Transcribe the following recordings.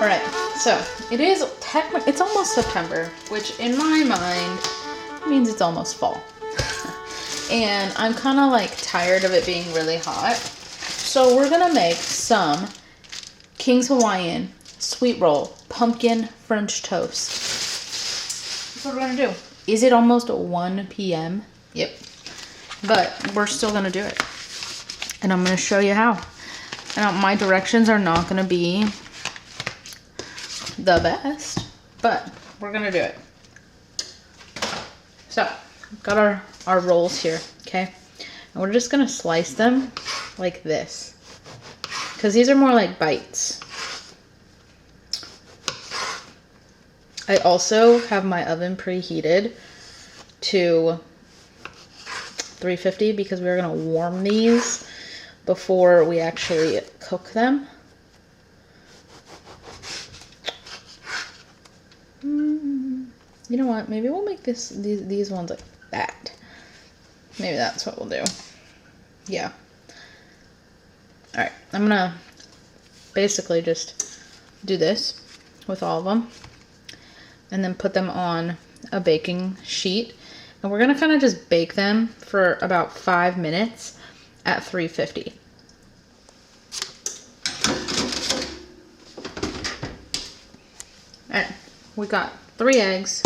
Alright, so it is technically, it's almost September, which in my mind means it's almost fall. And I'm kind of like tired of it being really hot. So we're gonna make some King's Hawaiian sweet roll pumpkin French toast. That's what we're gonna do. Is it almost 1 p.m.? Yep. But we're still gonna do it. And I'm gonna show you how. And my directions are not gonna be the best, but we're gonna do it. So, got our rolls here, okay? And we're just gonna slice them like this, because these are more like bites. I also have my oven preheated to 350 because we're gonna warm these before we actually cook them. You know what? Maybe we'll make these ones like that. Maybe that's what we'll do. Yeah. Alright, I'm gonna basically just do this with all of them and then put them on a baking sheet. And we're gonna kind of just bake them for about 5 minutes at 350. Alright, we got 3 eggs.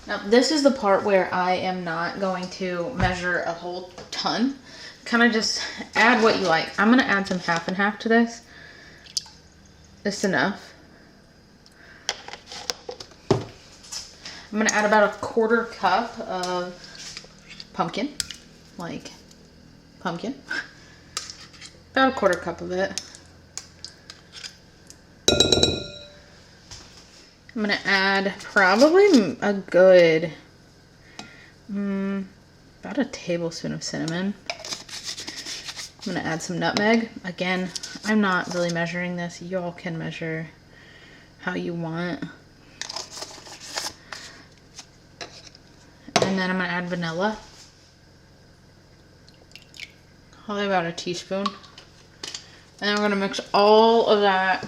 Now this is the part where I am not going to measure a whole ton. Kind of just add what you like. I'm going to add some half and half to this. Just enough. I'm going to add about a 1/4 cup of pumpkin. Like pumpkin. About a 1/4 cup of it. I'm going to add probably a good, about a tablespoon of cinnamon. I'm going to add some nutmeg. Again, I'm not really measuring this. Y'all can measure how you want. And then I'm going to add vanilla. Probably about a teaspoon. And then we're going to mix all of that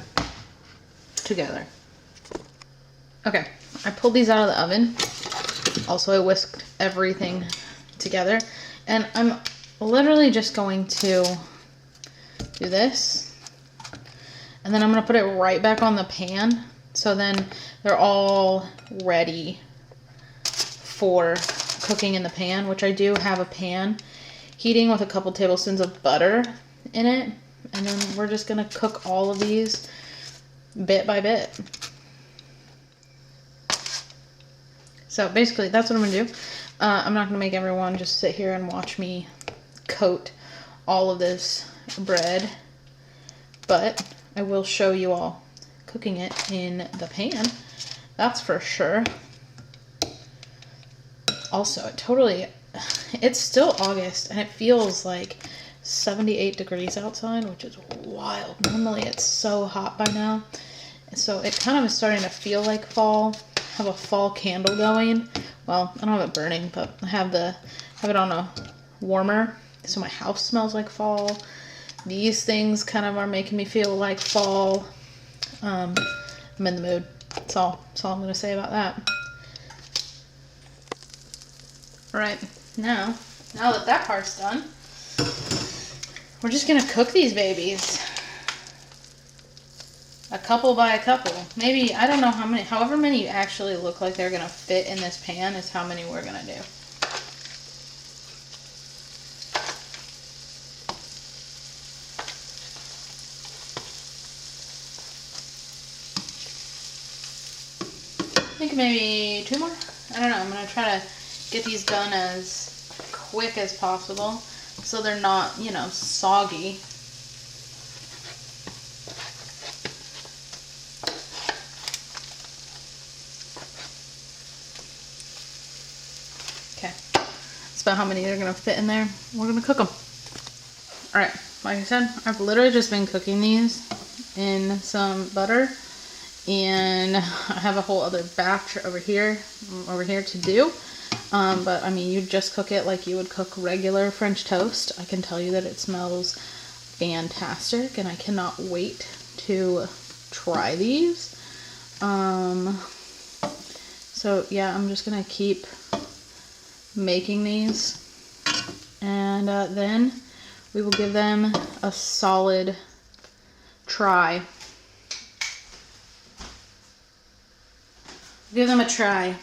together. Okay, I pulled these out of the oven. Also, I whisked everything together. And I'm literally just going to do this. And then I'm going to put it right back on the pan. So then they're all ready for cooking in the pan, which I do have a pan heating with a couple tablespoons of butter in it. And then we're just going to cook all of these bit by bit. So basically that's what I'm going to do. I'm not going to make everyone just sit here and watch me coat all of this bread, but I will show you all cooking it in the pan. That's for sure. Also, it's still August and it feels like 78 degrees outside, which is wild. Normally it's so hot by now. So it kind of is starting to feel like fall. I have a fall candle going. Well, I don't have it burning, but I have it on a warmer. So my house smells like fall. These things kind of are making me feel like fall. I'm in the mood. That's all I'm going to say about that. Alright, now that part's done, we're just going to cook these babies. A couple by a couple. Maybe, I don't know how many, however many actually look like they're going to fit in this pan is how many we're going to do. I think maybe 2 more. I don't know. I'm going to try to get these done as quick as possible so they're not, you know, soggy. Okay. That's about how many are going to fit in there. We're going to cook them. Alright, like I said, I've literally just been cooking these in some butter And I have a whole other batch over here to do. But I mean, you just cook it like you would cook regular French toast. I can tell you that it smells fantastic, and I cannot wait to try these. So yeah, I'm just gonna keep making these, and then we will give them a solid try. Give them a try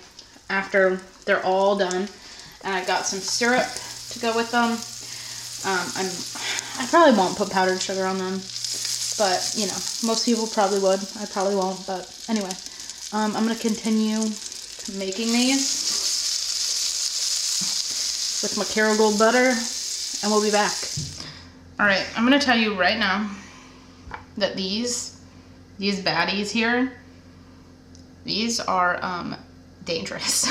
after they're all done. And I got some syrup to go with them. I probably won't put powdered sugar on them, but you know, most people probably would. I probably won't, but anyway, I'm gonna continue making these with my Kerrygold butter, and we'll be back. All right, I'm gonna tell you right now that these baddies here, these are dangerous.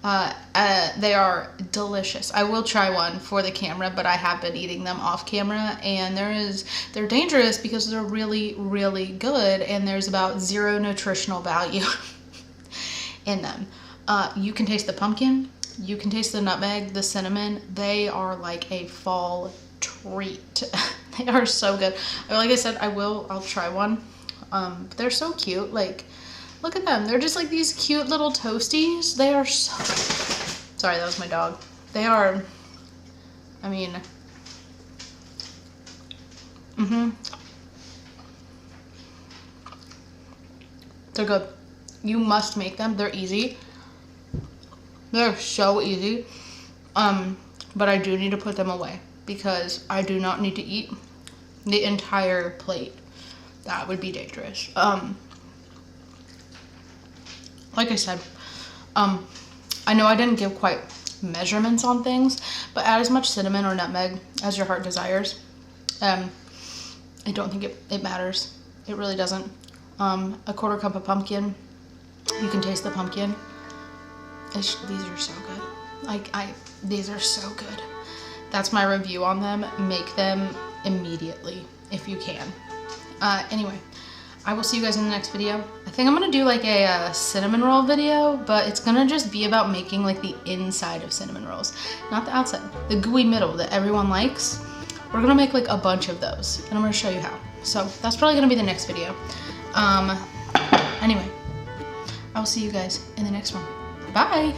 They are delicious. I will try one for the camera, but I have been eating them off camera, and they're dangerous because they're really, really good, and there's about 0 nutritional value in them. You can taste the pumpkin, you can taste the nutmeg, the cinnamon. They are like a fall treat. They are so good. Like I said, I'll try one. They're so cute. Like, look at them. They're just like these cute little toasties. They are so... Sorry, that was my dog. They are... I mean... They're good. You must make them. They're easy. They're so easy. But I do need to put them away because I do not need to eat the entire plate. That would be dangerous. Like I said, I know I didn't give quite measurements on things, but add as much cinnamon or nutmeg as your heart desires. I don't think it matters. It really doesn't. A 1/4 cup of pumpkin. You can taste the pumpkin. These are so good. These are so good. That's my review on them. Make them immediately if you can. Anyway, I will see you guys in the next video. I think I'm gonna do like a cinnamon roll video, but it's gonna just be about making like the inside of cinnamon rolls, not the outside, the gooey middle that everyone likes. We're gonna make like a bunch of those, and I'm gonna show you how. So that's probably gonna be the next video. Anyway, I will see you guys in the next one. Bye.